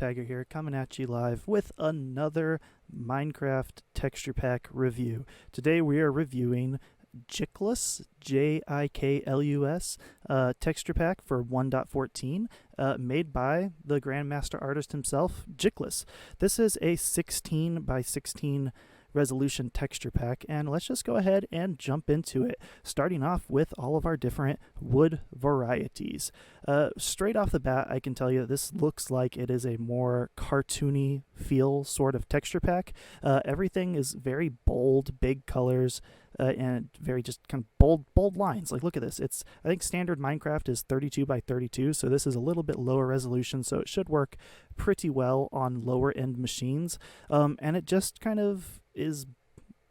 Tiger here, coming at you live with another Minecraft texture pack review. Today we are reviewing Jicklus, Jicklus, texture pack for 1.14, made by the Grandmaster artist himself, Jicklus. This is a 16 by 16 resolution texture pack, and let's just go ahead and jump into it, starting off with all of our different wood varieties. Straight off the bat, I can tell you this looks like it is a more cartoony feel sort of texture pack. Everything is very bold, big colors, and very just kind of bold lines. Like, look at this. I think standard Minecraft is 32 by 32, so this is a little bit lower resolution, so it should work pretty well on lower end machines. And it just kind of is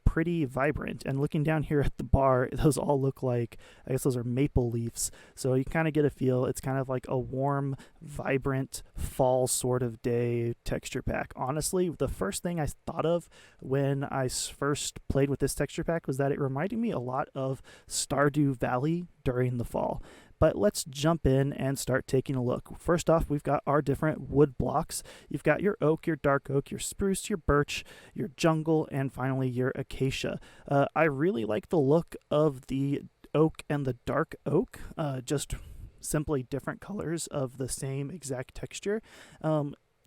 pretty vibrant. And looking down here at the bar, those all look like, I guess those are maple leaves, so you kind of get a feel it's kind of like a warm, vibrant fall sort of day texture pack. Honestly, the first thing I thought of when I first played with this texture pack was that it reminded me a lot of Stardew Valley during the fall. But let's jump in and start taking a look. First off, we've got our different wood blocks. You've got your oak, your dark oak, your spruce, your birch, your jungle, and finally your acacia. I really like the look of the oak and the dark oak, just simply different colors of the same exact texture.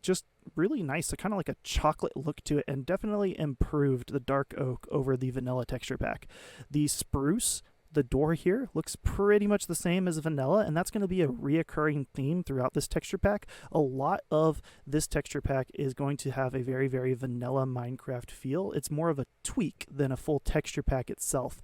Just really nice, kind of like a chocolate look to it, and definitely improved the dark oak over the vanilla texture pack. The spruce, the door here, looks pretty much the same as vanilla, and that's going to be a reoccurring theme throughout this texture pack. A lot of this texture pack is going to have a very, very vanilla Minecraft feel. It's more of a tweak than a full texture pack itself.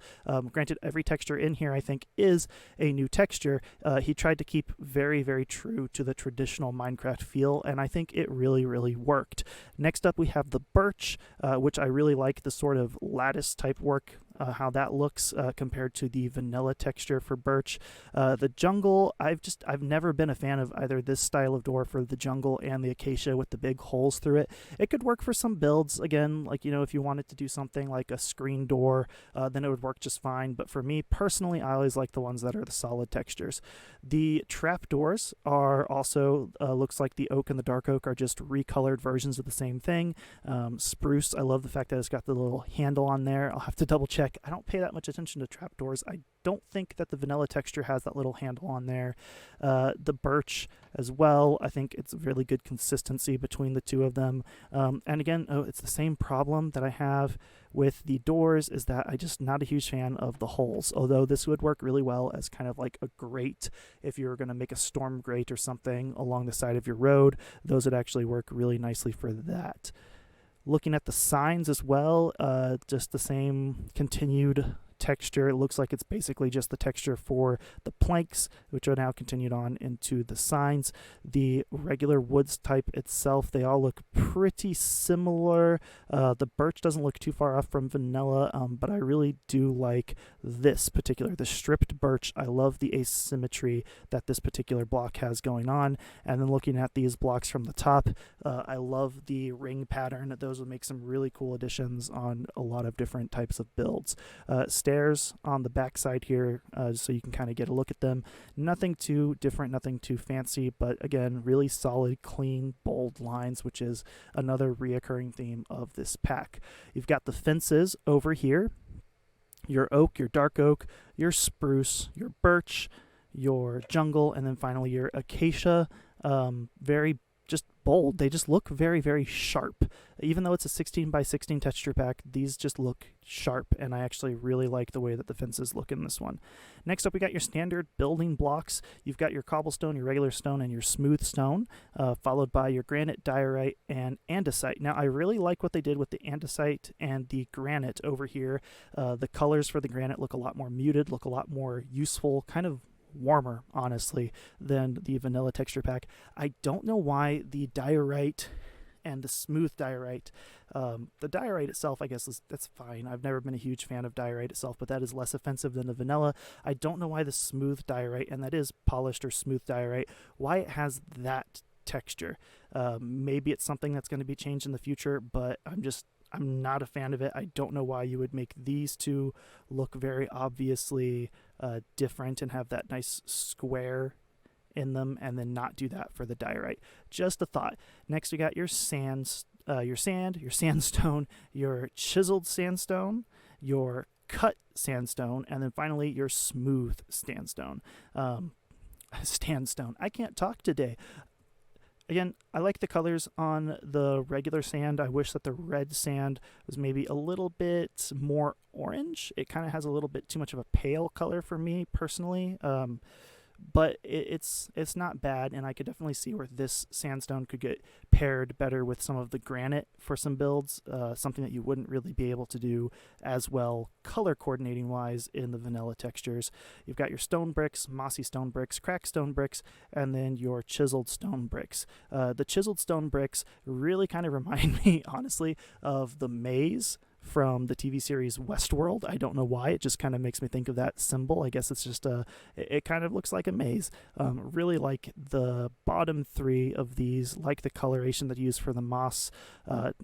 Granted, every texture in here, I think, is a new texture. He tried to keep very, very true to the traditional Minecraft feel, and I think it really, really worked. Next up, we have the birch, which I really like the sort of lattice type work, how that looks compared to the vanilla texture for birch. The jungle, I've never been a fan of either this style of door for the jungle and the acacia with the big holes through it. It could work for some builds, again, like, if you wanted to do something like a screen door, then it would work just fine. But for me personally, I always like the ones that are the solid textures. The trap doors are also, looks like the oak and the dark oak are just recolored versions of the same thing. Spruce, I love the fact that it's got the little handle on there. I'll have to double check. I don't pay that much attention to trapdoors. I don't think that the vanilla texture has that little handle on there. The birch as well, I think it's a really good consistency between the two of them. And again, it's the same problem that I have with the doors, is that I'm just not a huge fan of the holes, although this would work really well as kind of like a grate. If you were going to make a storm grate or something along the side of your road, those would actually work really nicely for that. Looking at the signs as well, just the same continued texture. It looks like it's basically just the texture for the planks, which are now continued on into the signs. The regular woods type itself, they all look pretty similar. The birch doesn't look too far off from vanilla, but I really do like this particular, the stripped birch. I love the asymmetry that this particular block has going on. And then looking at these blocks from the top, I love the ring pattern. Those would make some really cool additions on a lot of different types of builds. Stairs on the back side here, so you can kind of get a look at them. Nothing too different, nothing too fancy, but again, really solid, clean, bold lines, which is another reoccurring theme of this pack. You've got the fences over here, your oak, your dark oak, your spruce, your birch, your jungle, and then finally your acacia. Very just bold. They just look very, very sharp. Even though it's a 16 by 16 texture pack, these just look sharp, and I actually really like the way that the fences look in this one. Next up, we got your standard building blocks. You've got your cobblestone, your regular stone, and your smooth stone, followed by your granite, diorite, and andesite. Now, I really like what they did with the andesite and the granite over here. The colors for the granite look a lot more muted, look a lot more useful, kind of warmer, honestly, than the vanilla texture pack. I don't know why the diorite and the smooth diorite, the diorite itself, I guess, that's fine. I've never been a huge fan of diorite itself, but that is less offensive than the vanilla. I don't know why the smooth diorite, and that is polished or smooth diorite, why it has that texture. Maybe it's something that's going to be changed in the future, but I'm not a fan of it. I don't know why you would make these two look very obviously different and have that nice square in them and then not do that for the diorite. Just a thought. Next, we got your sand, your sandstone, your chiseled sandstone, your cut sandstone, and then finally your smooth sandstone. Sandstone. I can't talk today. Again, I like the colors on the regular sand. I wish that the red sand was maybe a little bit more orange. It kind of has a little bit too much of a pale color for me personally. But it's not bad, and I could definitely see where this sandstone could get paired better with some of the granite for some builds, something that you wouldn't really be able to do as well color coordinating wise in the vanilla textures. You've got your stone bricks, mossy stone bricks, cracked stone bricks, and then your chiseled stone bricks. The chiseled stone bricks really kind of remind me, honestly, of the maze from the TV series Westworld. I don't know why. It just kind of makes me think of that symbol. I guess it's just it kind of looks like a maze. Really like the bottom three of these, like the coloration that you use for the moss.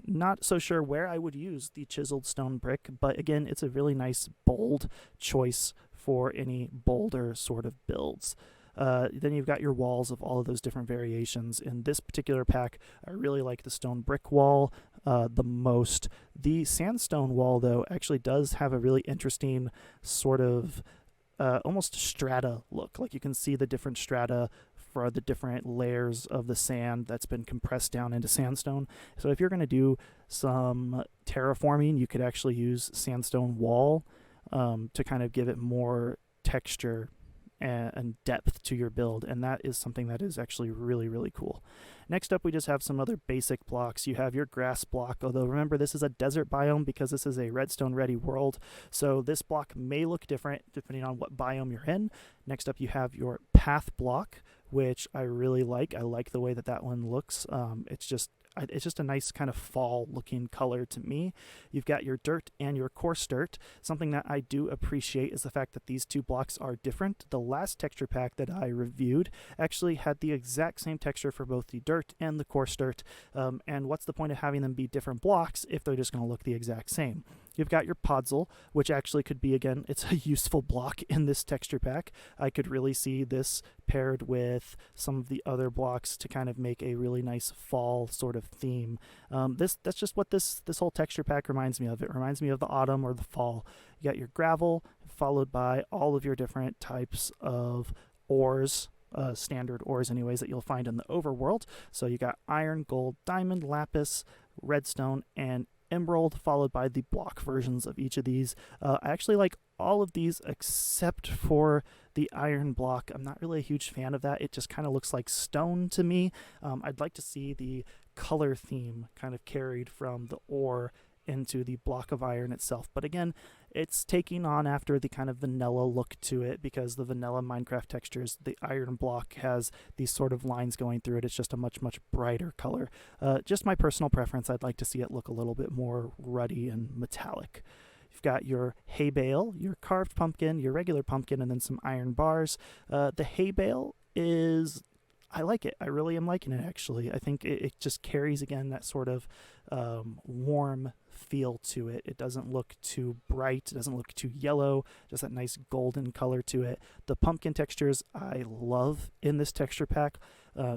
Not so sure where I would use the chiseled stone brick, but again, it's a really nice bold choice for any bolder sort of builds. Then you've got your walls of all of those different variations. In this particular pack, I really like the stone brick wall the most. The sandstone wall, though, actually does have a really interesting sort of almost strata look. Like you can see the different strata for the different layers of the sand that's been compressed down into sandstone. So if you're going to do some terraforming, you could actually use sandstone wall to kind of give it more texture and depth to your build, and that is something that is actually really, really cool. Next up, we just have some other basic blocks. You have your grass block, although remember this is a desert biome because this is a redstone ready world, so this block may look different depending on what biome you're in. Next up, you have your path block, which I really like. I like the way that that one looks. It's just a nice kind of fall looking color to me. You've got your dirt and your coarse dirt. Something that I do appreciate is the fact that these two blocks are different. The last texture pack that I reviewed actually had the exact same texture for both the dirt and the coarse dirt. And what's the point of having them be different blocks if they're just going to look the exact same? You've got your podzol, which actually could be, again, it's a useful block in this texture pack. I could really see this paired with some of the other blocks to kind of make a really nice fall sort of theme. That's just what this whole texture pack reminds me of. It reminds me of the autumn or the fall. You got your gravel, followed by all of your different types of ores, standard ores anyways, that you'll find in the overworld. So you got iron, gold, diamond, lapis, redstone, and emerald, followed by the block versions of each of these. I actually like all of these except for the iron block. I'm not really a huge fan of that. It just kind of looks like stone to me. I'd like to see the color theme kind of carried from the ore into the block of iron itself. But again, it's taking on after the kind of vanilla look to it, because the vanilla Minecraft textures, the iron block has these sort of lines going through it. It's just a much, much brighter color. Just my personal preference, I'd like to see it look a little bit more ruddy and metallic. You've got your hay bale, your carved pumpkin, your regular pumpkin, and then some iron bars. The hay bale is, I like it. I really am liking it, actually. I think it just carries, again, that sort of warm feel to it. It doesn't look too bright. It doesn't look too yellow. Just that nice golden color to it. The pumpkin textures I love in this texture pack.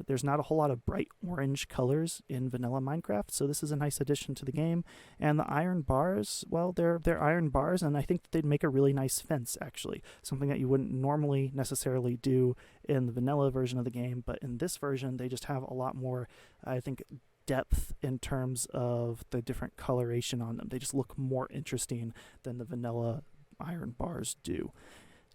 There's not a whole lot of bright orange colors in vanilla Minecraft, so this is a nice addition to the game. And the iron bars, well, they're iron bars, and I think that they'd make a really nice fence, actually. Something that you wouldn't normally necessarily do in the vanilla version of the game, but in this version, they just have a lot more, I think, depth in terms of the different coloration on them. They just look more interesting than the vanilla iron bars do.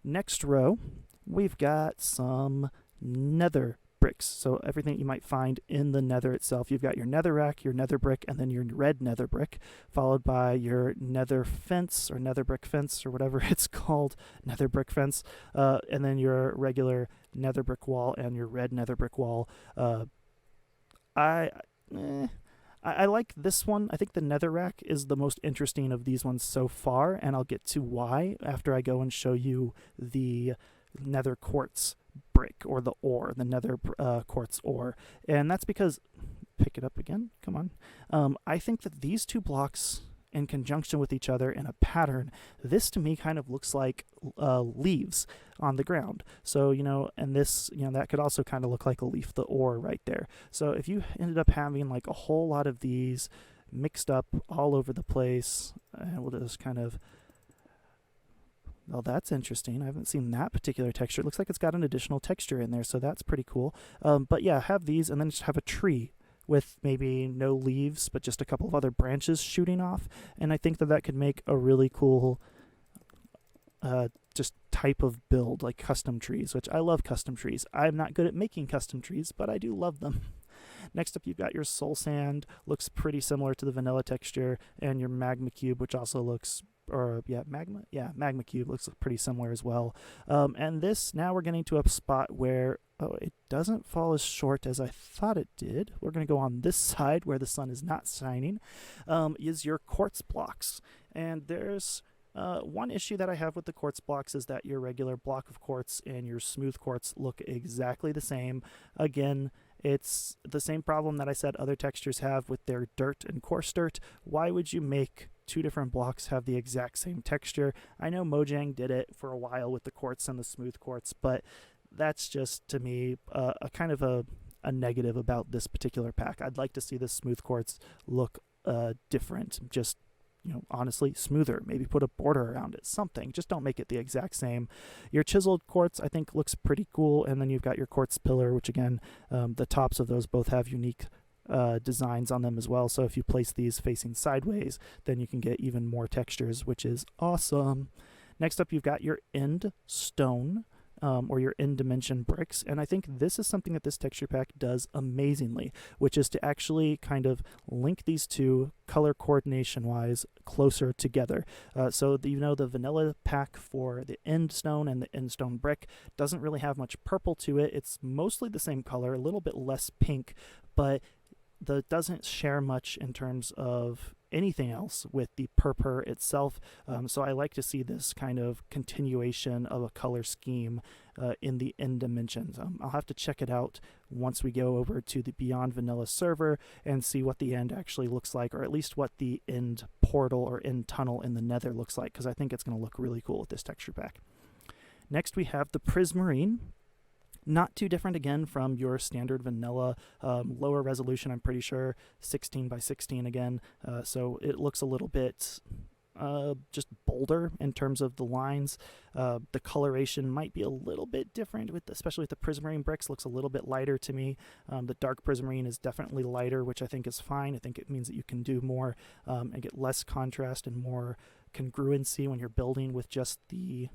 Next row, we've got some nether bricks. So everything you might find in the nether itself. You've got your nether rack, your nether brick, and then your red nether brick, followed by your nether fence or nether brick fence or whatever it's called, nether brick fence, and then your regular nether brick wall and your red nether brick wall. I like this one. I think the nether rack is the most interesting of these ones so far, and I'll get to why after I go and show you the nether quartz brick, or the ore, the nether quartz ore. And that's because, pick it up again, come on. I think that these two blocks in conjunction with each other in a pattern. This to me kind of looks like leaves on the ground. So, and this, that could also kind of look like a leaf, the ore right there. So if you ended up having like a whole lot of these mixed up all over the place, and we'll just kind of, well, that's interesting. I haven't seen that particular texture. It looks like it's got an additional texture in there, so that's pretty cool. But yeah, have these and then just have a tree with maybe no leaves, but just a couple of other branches shooting off. And I think that could make a really cool just type of build, like custom trees, which I love custom trees. I'm not good at making custom trees, but I do love them. Next up, you've got your soul sand. Looks pretty similar to the vanilla texture, and your magma cube, which also looks, magma cube looks pretty similar as well. And this, now we're getting to a spot where, it doesn't fall as short as I thought it did. We're going to go on this side where the sun is not shining, is your quartz blocks. And there's one issue that I have with the quartz blocks is that your regular block of quartz and your smooth quartz look exactly the same. Again, it's the same problem that I said other textures have with their dirt and coarse dirt. Why would you make two different blocks have the exact same texture? I know Mojang did it for a while with the quartz and the smooth quartz, but that's just, to me, a kind of a negative about this particular pack. I'd like to see the smooth quartz look different, just, honestly, smoother. Maybe put a border around it, something. Just don't make it the exact same. Your chiseled quartz, I think, looks pretty cool, and then you've got your quartz pillar, which, again, the tops of those both have unique designs on them as well. So if you place these facing sideways, then you can get even more textures, which is awesome. Next up, you've got your end stone, or your end dimension bricks, and I think this is something that this texture pack does amazingly, which is to actually kind of link these two color coordination wise closer together. So the vanilla pack for the end stone and the end stone brick doesn't really have much purple to it. It's mostly the same color, a little bit less pink, but doesn't share much in terms of anything else with the purpur itself. So I like to see this kind of continuation of a color scheme in the end dimensions. I'll have to check it out once we go over to the Beyond Vanilla server and see what the end actually looks like, or at least what the end portal or end tunnel in the Nether looks like, because I think it's going to look really cool with this texture pack. Next we have the Prismarine. Not too different, again, from your standard vanilla, lower resolution, I'm pretty sure, 16 by 16 again, so it looks a little bit just bolder in terms of the lines. The coloration might be a little bit different, especially with the Prismarine bricks, looks a little bit lighter to me. The dark Prismarine is definitely lighter, which I think is fine. I think it means that you can do more and get less contrast and more congruency when you're building with just the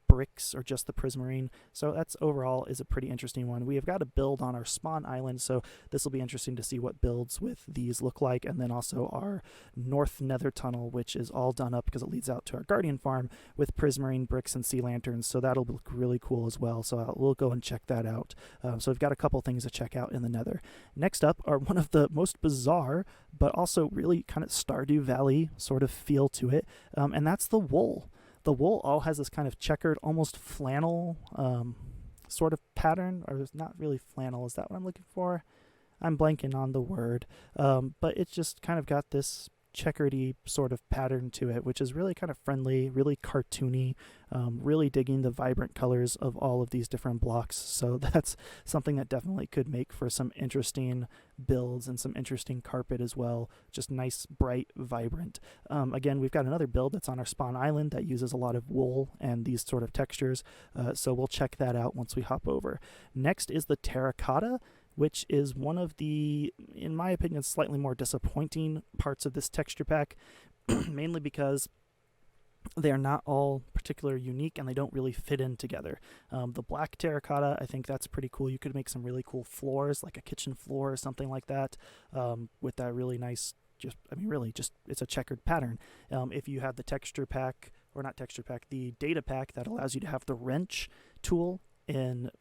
bricks or just the Prismarine. So that's overall is a pretty interesting one. We have got a build on our spawn island, so this will be interesting to see what builds with these look like, and then also our north nether tunnel, which is all done up because it leads out to our guardian farm with Prismarine bricks and sea lanterns, so that'll look really cool as well. So we'll go and check that out. So we've got a couple things to check out in the nether. Next up are one of the most bizarre but also really kind of Stardew Valley sort of feel to it, and that's the wool. The wool all has this kind of checkered, almost flannel sort of pattern, or it's not really flannel. Is that what I'm looking for? I'm blanking on the word. But it's just kind of got this checkered-y sort of pattern to it, which is really kind of friendly, really cartoony, really digging the vibrant colors of all of these different blocks. So that's something that definitely could make for some interesting builds and some interesting carpet as well. Just nice, bright, vibrant. Again, we've got another build that's on our spawn island that uses a lot of wool and these sort of textures, so we'll check that out once we hop over. Next is the terracotta, which is one of the, in my opinion, slightly more disappointing parts of this texture pack, mainly because they are not all particularly unique and they don't really fit in together. The black terracotta, I think that's pretty cool. You could make some really cool floors, like a kitchen floor or something like that, with that really nice, it's a checkered pattern. If you have the texture pack, or not texture pack, the data pack that allows you to have the wrench tool in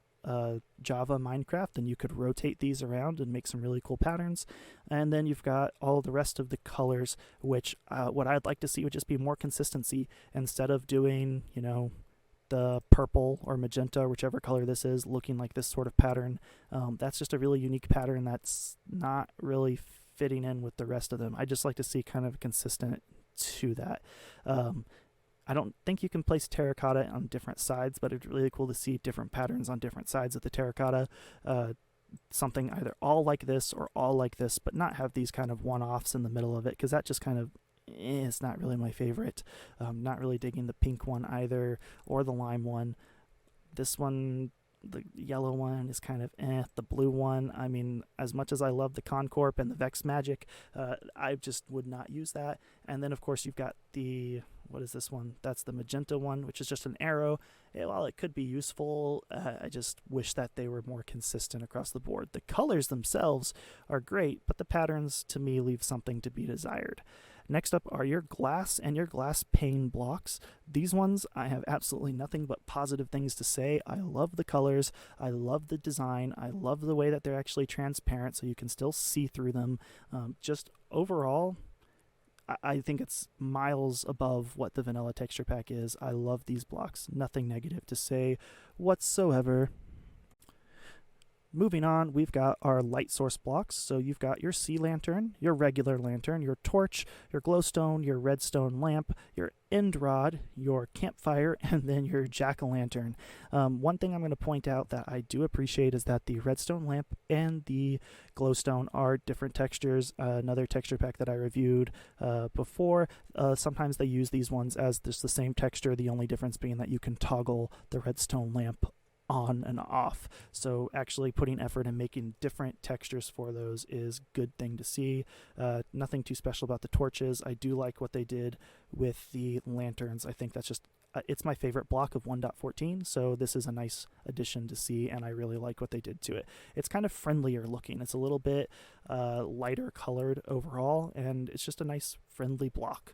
Java Minecraft, then you could rotate these around and make some really cool patterns. And then you've got all the rest of the colors, which what I'd like to see would just be more consistency. Instead of doing, the purple or magenta, or whichever color this is, looking like this sort of pattern, that's just a really unique pattern that's not really fitting in with the rest of them. I just like to see kind of consistent to that. I don't think you can place terracotta on different sides, but it's really cool to see different patterns on different sides of the terracotta. Something either all like this or all like this, but not have these kind of one-offs in the middle of it, because that just kind of is not really my favorite. Not really digging the pink one either, or the lime one. This one, the yellow one, is kind of The blue one, I mean, as much as I love the Concorp and the Vex Magic, I just would not use that. And then, of course, you've got the, what is this one? That's the magenta one, which is just an arrow. While it could be useful, I just wish that they were more consistent across the board. The colors themselves are great, but the patterns, to me, leave something to be desired. Next up are your glass and your glass pane blocks. These ones, I have absolutely nothing but positive things to say. I love the colors. I love the design. I love the way that they're actually transparent so you can still see through them. Just overall, I think it's miles above what the vanilla texture pack is. I love these blocks. Nothing negative to say whatsoever. Moving on, we've got our light source blocks. So you've got your sea lantern, your regular lantern, your torch, your glowstone, your redstone lamp, your end rod, your campfire, and then your jack-o'-lantern. One thing I'm going to point out that I do appreciate is that the redstone lamp and the glowstone are different textures. Another texture pack that I reviewed before, sometimes they use these ones as just the same texture, the only difference being that you can toggle the redstone lamp on and off. So actually putting effort and making different textures for those is a good thing to see. Nothing too special about the torches. I do like what they did with the lanterns. I think that's just it's my favorite block of 1.14, so this is a nice addition to see, and I really like what they did to it. It's kind of friendlier looking. It's a little bit lighter colored overall, and it's just a nice friendly block.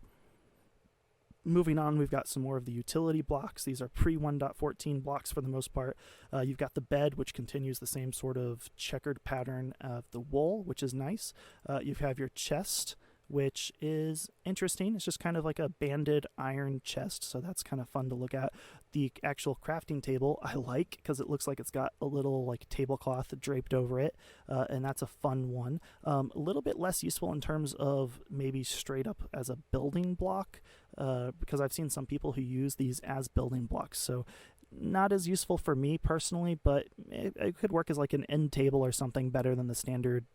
Moving on, we've got some more of the utility blocks. These are pre-1.14 blocks for the most part. You've got the bed, which continues the same sort of checkered pattern of the wool, which is nice. You have your chest, which is interesting. It's just kind of like a banded iron chest, so that's kind of fun to look at. The actual crafting table I like because it looks like it's got a little like tablecloth draped over it, and that's a fun one. A little bit less useful in terms of maybe straight up as a building block, because I've seen some people who use these as building blocks, so not as useful for me personally, but it could work as like an end table or something better than the standard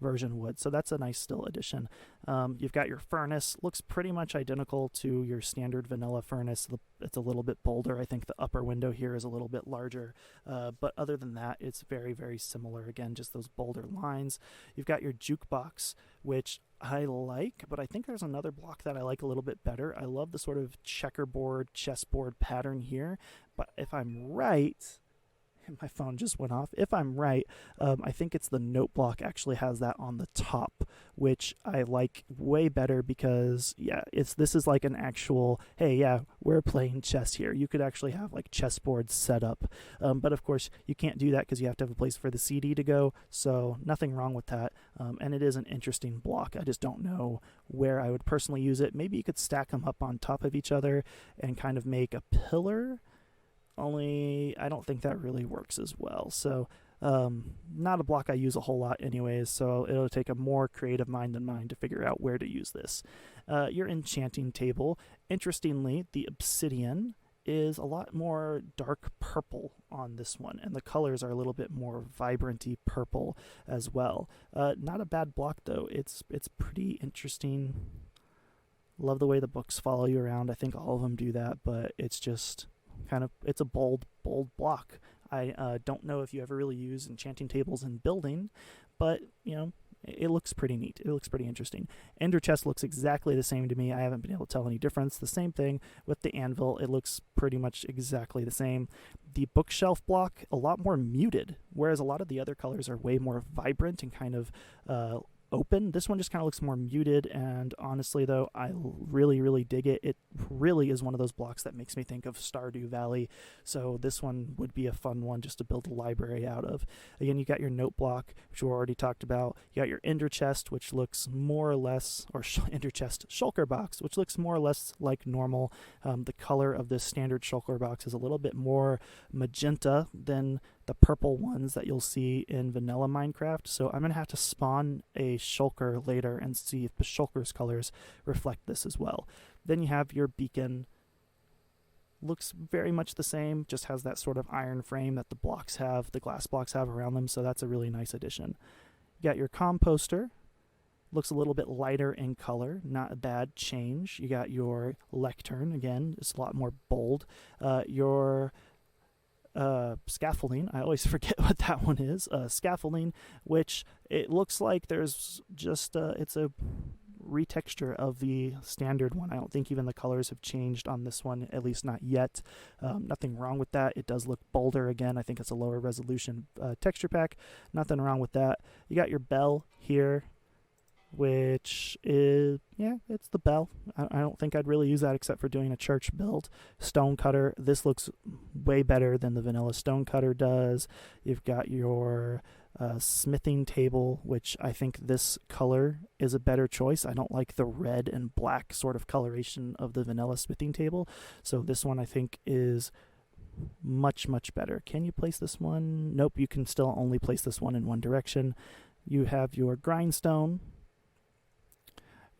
version would. So that's a nice still addition. You've got your furnace. Looks pretty much identical to your standard vanilla furnace. It's a little bit bolder. I think the upper window here is a little bit larger. But other than that, it's very, very similar. Again, just those bolder lines. You've got your jukebox, which I like, but I think there's another block that I like a little bit better. I love the sort of checkerboard, chessboard pattern here. But if I'm right, my phone just went off. If I'm right, I think it's the note block actually has that on the top, which I like way better because, yeah, this is like an actual, hey, yeah, we're playing chess here. You could actually have like chessboards set up. But of course, you can't do that because you have to have a place for the CD to go, so nothing wrong with that. And it is an interesting block. I just don't know where I would personally use it. Maybe you could stack them up on top of each other and kind of make a pillar. Only I don't think that really works as well. So not a block I use a whole lot anyways, so it'll take a more creative mind than mine to figure out where to use this. Your enchanting table. Interestingly, the obsidian is a lot more dark purple on this one, and the colors are a little bit more vibranty purple as well. Not a bad block though. It's pretty interesting. Love the way the books follow you around. I think all of them do that, but it's just kind of, it's a bold block. I don't know if you ever really use enchanting tables in building, but you know, it looks pretty neat. It looks pretty interesting. Ender chest looks exactly the same to me. I haven't been able to tell any difference. The same thing with the anvil. It looks pretty much exactly the same. The bookshelf block, a lot more muted, whereas a lot of the other colors are way more vibrant and kind of open. This one just kind of looks more muted, and honestly though, I really dig it. It really is one of those blocks that makes me think of Stardew Valley, so this one would be a fun one just to build a library out of. Again, you got your note block, which we already talked about. You got your ender chest, which looks more or less, or ender chest shulker box, which looks more or less like normal. The color of this standard shulker box is a little bit more magenta than the purple ones that you'll see in vanilla Minecraft. So I'm going to have to spawn a shulker later and see if the shulker's colors reflect this as well. Then you have your beacon. Looks very much the same, just has that sort of iron frame that the blocks have, the glass blocks have around them, so that's a really nice addition. You got your composter. Looks a little bit lighter in color, not a bad change. You got your lectern, again, it's a lot more bold. Your scaffolding, I always forget what that one is. Scaffolding, which it looks like there's just, it's a retexture of the standard one. I don't think even the colors have changed on this one, at least not yet. Nothing wrong with that. It does look bolder again. I think it's a lower resolution texture pack. Nothing wrong with that. You got your bell here, which is, yeah, it's the bell. I don't think I'd really use that except for doing a church build. Stone cutter. This looks way better than the vanilla stone cutter does. You've got your smithing table, which I think this color is a better choice. I don't like the red and black sort of coloration of the vanilla smithing table, so this one I think is much better. Can you place this one? Nope, you can still only place this one in one direction. You have your grindstone,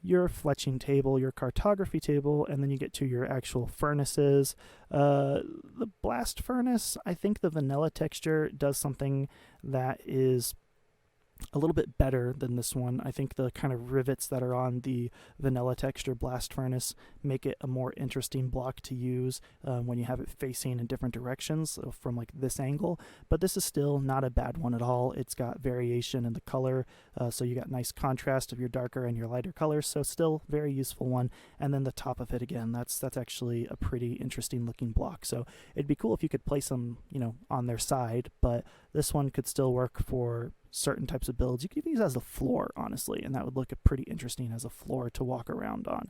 your fletching table, your cartography table, and then you get to your actual furnaces. The blast furnace, I think the vanilla texture does something that is a little bit better than this one. I think the kind of rivets that are on the vanilla texture blast furnace make it a more interesting block to use when you have it facing in different directions, so from like this angle. But this is still not a bad one at all. It's got variation in the color, so you got nice contrast of your darker and your lighter colors, so still very useful one. And then the top of it, again, that's actually a pretty interesting looking block. So it'd be cool if you could place them, you know, on their side, but this one could still work for certain types of builds. You could use it as a floor, honestly, and that would look pretty interesting as a floor to walk around on.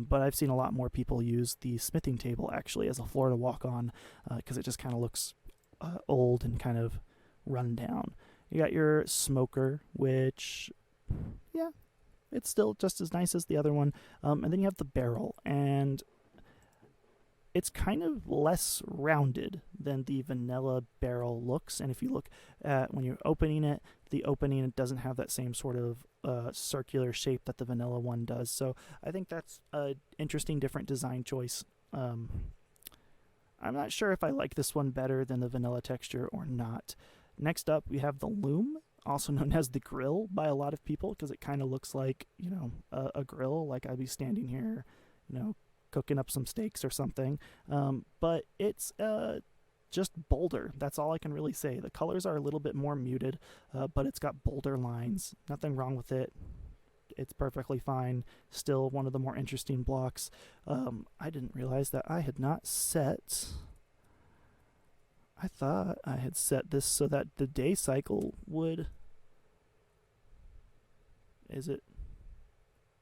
But I've seen a lot more people use the smithing table actually as a floor to walk on because it just kind of looks old and kind of run down. You got your smoker, which, yeah, it's still just as nice as the other one. And then you have the barrel, and it's kind of less rounded than the vanilla barrel looks. And if you look at when you're opening it, the opening, it doesn't have that same sort of circular shape that the vanilla one does. So I think that's an interesting, different design choice. I'm not sure if I like this one better than the vanilla texture or not. Next up, we have the loom, also known as the grill by a lot of people, because it kind of looks like, you know, a grill, like I'd be standing here, you know, cooking up some steaks or something. But it's just bolder. That's all I can really say. The colors are a little bit more muted, but it's got bolder lines. Nothing wrong with it. It's perfectly fine. Still one of the more interesting blocks. I didn't realize that I had not set... I thought I had set this so that the day cycle would... Is it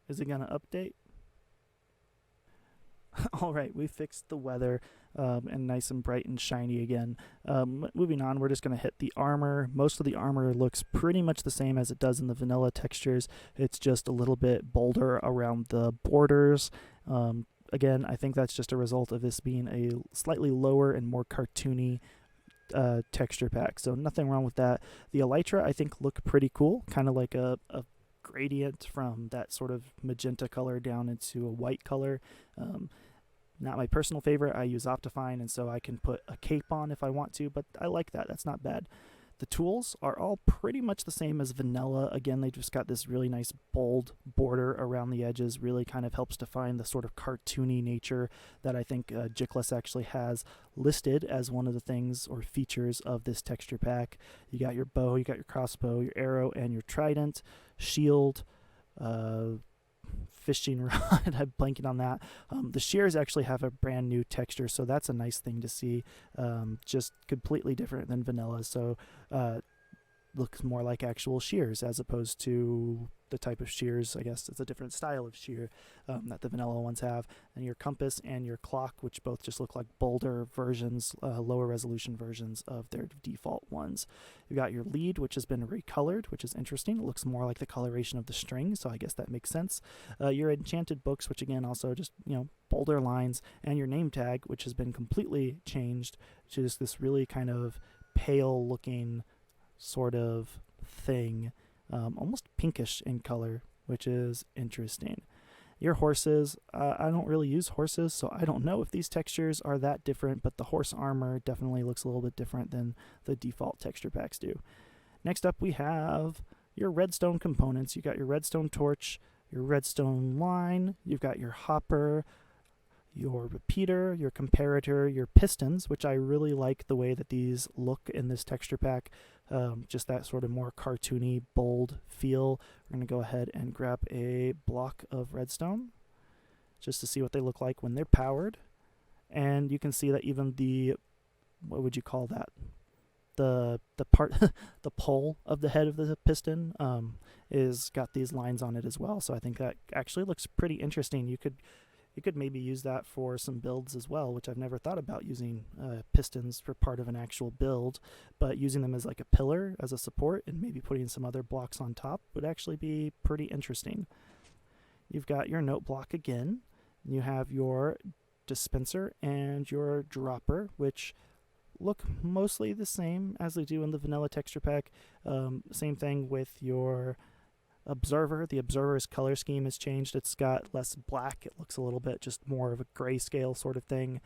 going to update? All right, we fixed the weather and nice and bright and shiny again. Moving on, we're just going to hit the armor. Most of the armor looks pretty much the same as it does in the vanilla textures. It's just a little bit bolder around the borders. Again, I think that's just a result of this being a slightly lower and more cartoony texture pack, so nothing wrong with that. The elytra, I think, look pretty cool, kind of like a gradient from that sort of magenta color down into a white color. Not my personal favorite. I use Optifine, and so I can put a cape on if I want to, but I like that. That's not bad. The tools are all pretty much the same as vanilla. Again, they just got this really nice bold border around the edges, really kind of helps define the sort of cartoony nature that I think Jicklus actually has listed as one of the things or features of this texture pack. You got your bow, you got your crossbow, your arrow, and your trident, shield, fishing rod. I'm blanking on that. The shears actually have a brand new texture, so that's a nice thing to see. Just completely different than vanilla, so looks more like actual shears as opposed to the type of shears. I guess it's a different style of shear that the vanilla ones have. And your compass and your clock, which both just look like bolder versions, lower resolution versions of their default ones. You got your lead, which has been recolored, which is interesting. It looks more like the coloration of the string, so I guess that makes sense. Your enchanted books, which again also just, you know, bolder lines, and your name tag, which has been completely changed to just this really kind of pale looking sort of thing, almost pinkish in color, which is interesting. Your horses, I don't really use horses, so I don't know if these textures are that different, but the horse armor definitely looks a little bit different than the default texture packs do. Next up, we have your redstone components. You got your redstone torch, your redstone line, you've got your hopper, your repeater, your comparator, your pistons, which I really like the way that these look in this texture pack. Just that sort of more cartoony, bold feel. We're going to go ahead and grab a block of redstone just to see what they look like when they're powered. And you can see that even the, what would you call that? The part, the pole of the head of the piston is got these lines on it as well. So I think that actually looks pretty interesting. You could maybe use that for some builds as well, which I've never thought about using pistons for part of an actual build, but using them as like a pillar, as a support, and maybe putting some other blocks on top would actually be pretty interesting. You've got your note block again. You have your dispenser and your dropper, which look mostly the same as they do in the vanilla texture pack. Same thing with your observer. The observer's color scheme has changed. It's got less black. It looks a little bit just more of a grayscale sort of thing.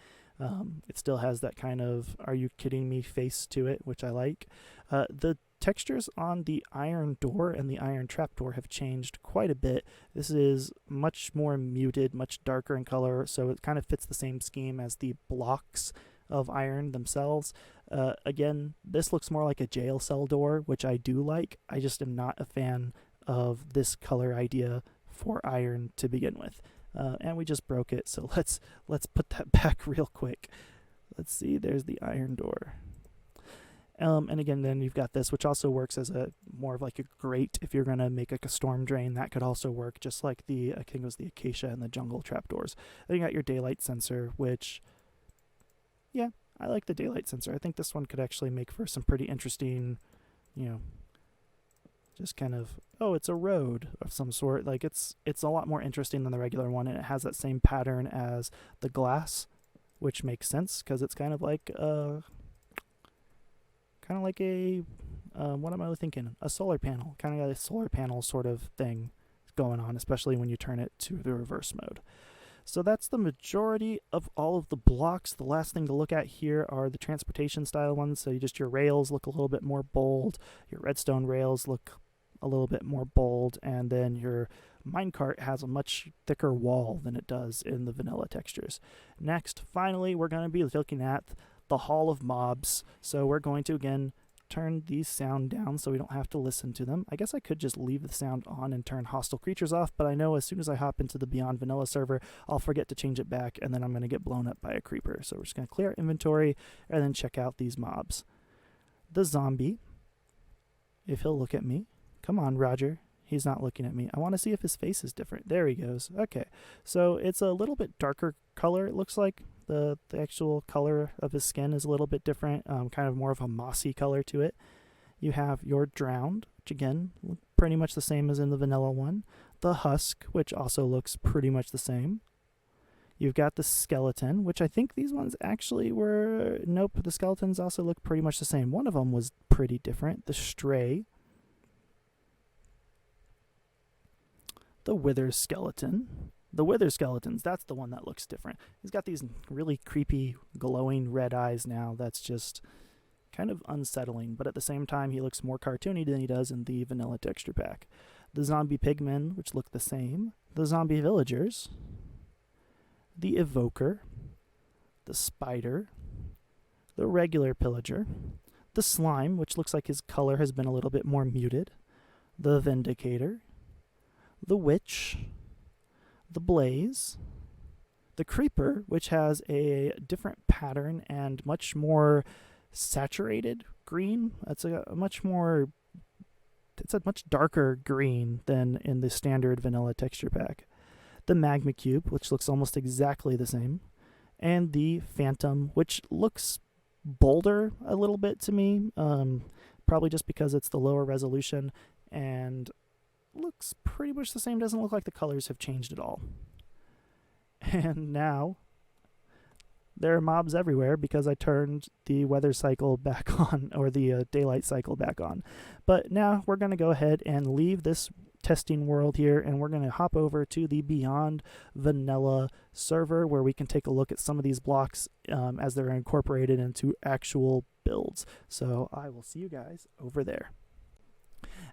It still has that kind of "are you kidding me" face to it, which I like. The textures on the iron door and the iron trapdoor have changed quite a bit. This is much more muted, much darker in color, so it kind of fits the same scheme as the blocks of iron themselves. Again, this looks more like a jail cell door, which I do like. I just am not a fan of this color idea for iron to begin with. And we just broke it, so let's put that back real quick. Let's see, there's the iron door. And again, then you've got this, which also works as a more of like a grate. If you're going to make like a storm drain, that could also work, just like the, I think it was the acacia and the jungle trapdoors. Then you got your daylight sensor, which, yeah, I like the daylight sensor. I think this one could actually make for some pretty interesting, you know, just kind of, oh, it's a road of some sort. Like it's a lot more interesting than the regular one, and it has that same pattern as the glass, which makes sense because it's kind of like a what am I thinking? A solar panel, kind of a solar panel sort of thing going on, especially when you turn it to the reverse mode. So that's the majority of all of the blocks. The last thing to look at here are the transportation style ones. So just your rails look a little bit more bold. Your redstone rails look a little bit more bold. And then your minecart has a much thicker wall than it does in the vanilla textures. Next, finally, we're going to be looking at the Hall of Mobs. So we're going to, again, turn these sound down so we don't have to listen to them. I guess I could just leave the sound on and turn hostile creatures off, but I know as soon as I hop into the Beyond Vanilla server, I'll forget to change it back, and then I'm going to get blown up by a creeper. So we're just going to clear our inventory and then check out these mobs. The zombie, if he'll look at me. Come on, Roger. He's not looking at me. I want to see if his face is different. There he goes. Okay. So it's a little bit darker color, it looks like. The actual color of his skin is a little bit different, kind of more of a mossy color to it. You have your drowned, which again, pretty much the same as in the vanilla one. The husk, which also looks pretty much the same. You've got the skeleton, which I think these ones actually were, nope, the skeletons also look pretty much the same. One of them was pretty different. The stray. The wither skeleton. The wither skeletons, that's the one that looks different. He's got these really creepy, glowing red eyes now. That's just kind of unsettling, but at the same time, he looks more cartoony than he does in the vanilla texture pack. The zombie pigmen, which look the same. The zombie villagers. The evoker. The spider. The regular pillager. The slime, which looks like his color has been a little bit more muted. The vindicator. The witch. The blaze, the creeper, which has a different pattern and much more saturated green. It's a much darker green than in the standard vanilla texture pack. The magma cube, which looks almost exactly the same, and the phantom, which looks bolder a little bit to me, probably just because it's the lower resolution and looks pretty much the same. Doesn't look like the colors have changed at all. And now there are mobs everywhere because I turned the weather cycle back on, or the daylight cycle back on. But now we're going to go ahead and leave this testing world here, and we're going to hop over to the Beyond Vanilla server where we can take a look at some of these blocks as they're incorporated into actual builds. So I will see you guys over there.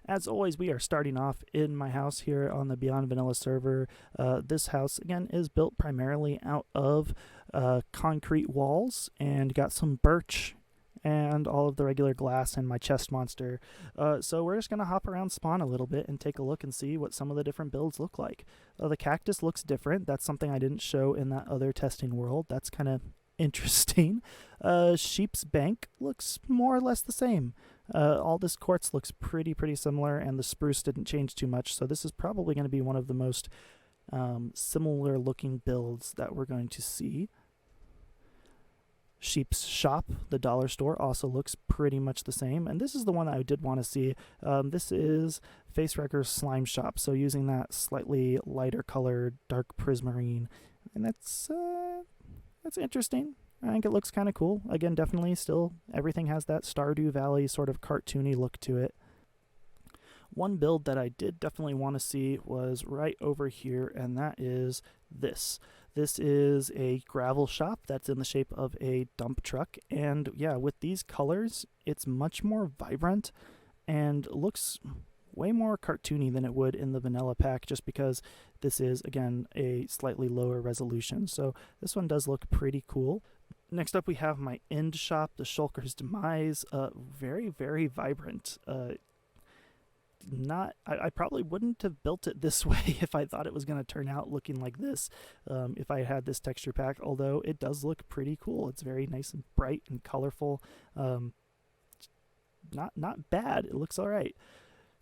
As always, we are starting off in my house here on the Beyond Vanilla server. This house, again, is built primarily out of concrete walls, and got some birch and all of the regular glass and my chest monster. So we're just going to hop around spawn a little bit and take a look and see what some of the different builds look like. The cactus looks different. That's something I didn't show in that other testing world. That's kind of interesting. Sheep's bank looks more or less the same. All this quartz looks pretty similar, and the spruce didn't change too much, so this is probably going to be one of the most similar looking builds that we're going to see. Sheep's shop, the dollar store, also looks pretty much the same, and this is the one I did want to see. This is Face Wrecker's slime shop, so using that slightly lighter colored dark prismarine, and that's interesting. I think it looks kind of cool. Again, definitely still everything has that Stardew Valley sort of cartoony look to it. One build that I did definitely want to see was right over here, and that is this. This is a gravel shop that's in the shape of a dump truck, and yeah, with these colors, it's much more vibrant and looks way more cartoony than it would in the vanilla pack, just because this is, again, a slightly lower resolution. So this one does look pretty cool. Next up, we have my end shop, the Shulker's Demise. Very vibrant. I probably wouldn't have built it this way if I thought it was going to turn out looking like this, if I had this texture pack, although it does look pretty cool. It's very nice and bright and colorful. Not bad. It looks all right.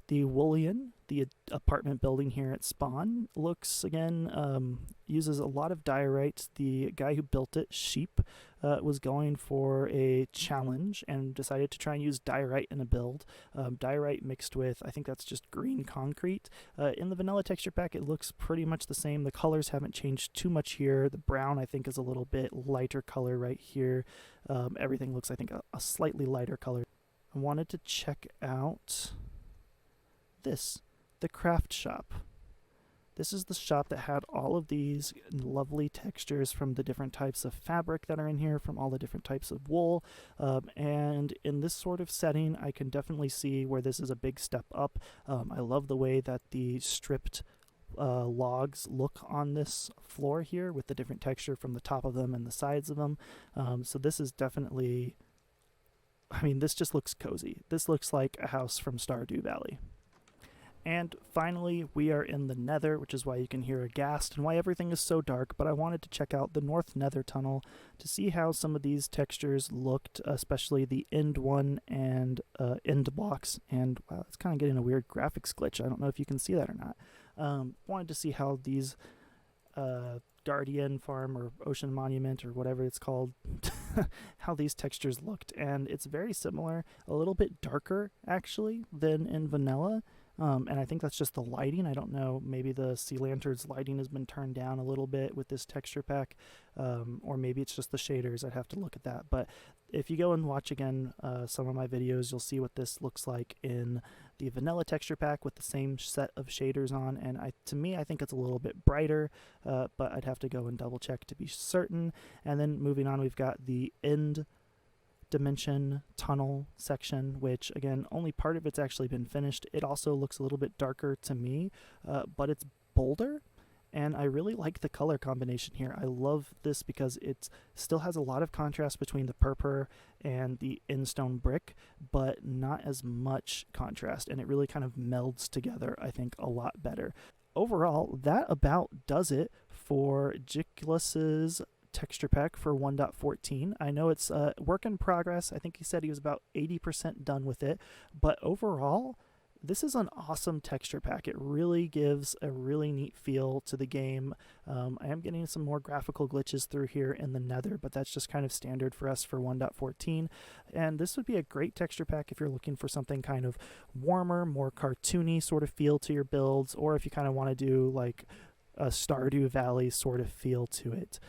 The Woolian, the apartment building here at spawn, looks, again, uses a lot of diorite. The guy who built it, Sheep, was going for a challenge and decided to try and use diorite in a build. Diorite mixed with, I think that's just green concrete. In the vanilla texture pack, it looks pretty much the same. The colors haven't changed too much here. The brown, I think, is a little bit lighter color right here. Everything looks, I think, a slightly lighter color. I wanted to check out this, the craft shop. This is the shop that had all of these lovely textures from the different types of fabric that are in here, from all the different types of wool, and in this sort of setting I can definitely see where this is a big step up. I love the way that the stripped logs look on this floor here, with the different texture from the top of them and the sides of them. So this is definitely, I mean, this just looks cozy. This looks like a house from Stardew Valley. And finally, we are in the Nether, which is why you can hear a ghast and why everything is so dark, but I wanted to check out the North Nether tunnel to see how some of these textures looked, especially the end one and end blocks. And wow, it's kind of getting a weird graphics glitch. I don't know if you can see that or not. Wanted to see how these Guardian Farm or Ocean Monument or whatever it's called, how these textures looked. And it's very similar, a little bit darker actually than in vanilla. And I think that's just the lighting. I don't know, maybe the Sea Lantern's lighting has been turned down a little bit with this texture pack, or maybe it's just the shaders. I'd have to look at that. But if you go and watch again some of my videos, you'll see what this looks like in the vanilla texture pack with the same set of shaders on. And to me, I think it's a little bit brighter, but I'd have to go and double check to be certain. And then moving on, we've got the end dimension tunnel section, which again, only part of it's actually been finished. It also looks a little bit darker to me, but it's bolder, and I really like the color combination here. I love this because it still has a lot of contrast between the purpur and the in-stone brick, but not as much contrast, and it really kind of melds together, I think, a lot better. Overall, that about does it for Jicklus's texture pack for 1.14. I know it's a work in progress. I think he said he was about 80% done with it, but overall, this is an awesome texture pack. It really gives a really neat feel to the game. I am getting some more graphical glitches through here in the Nether, but that's just kind of standard for us for 1.14. And this would be a great texture pack if you're looking for something kind of warmer, more cartoony sort of feel to your builds, or if you kind of want to do like a Stardew Valley sort of feel to it.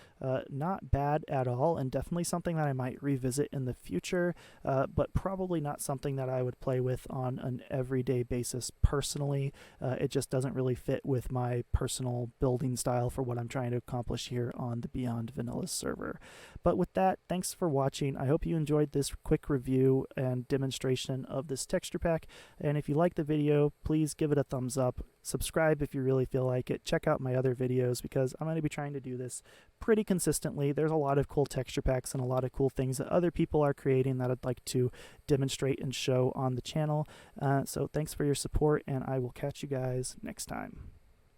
Not bad at all, and definitely something that I might revisit in the future, but probably not something that I would play with on an everyday basis personally. It just doesn't really fit with my personal building style for what I'm trying to accomplish here on the Beyond Vanilla server. But with that, thanks for watching. I hope you enjoyed this quick review and demonstration of this texture pack, and if you like the video, please give it a thumbs up. Subscribe if you really feel like it. Check out my other videos because I'm going to be trying to do this pretty consistently. There's a lot of cool texture packs and a lot of cool things that other people are creating that I'd like to demonstrate and show on the channel. So thanks for your support, and I will catch you guys next time.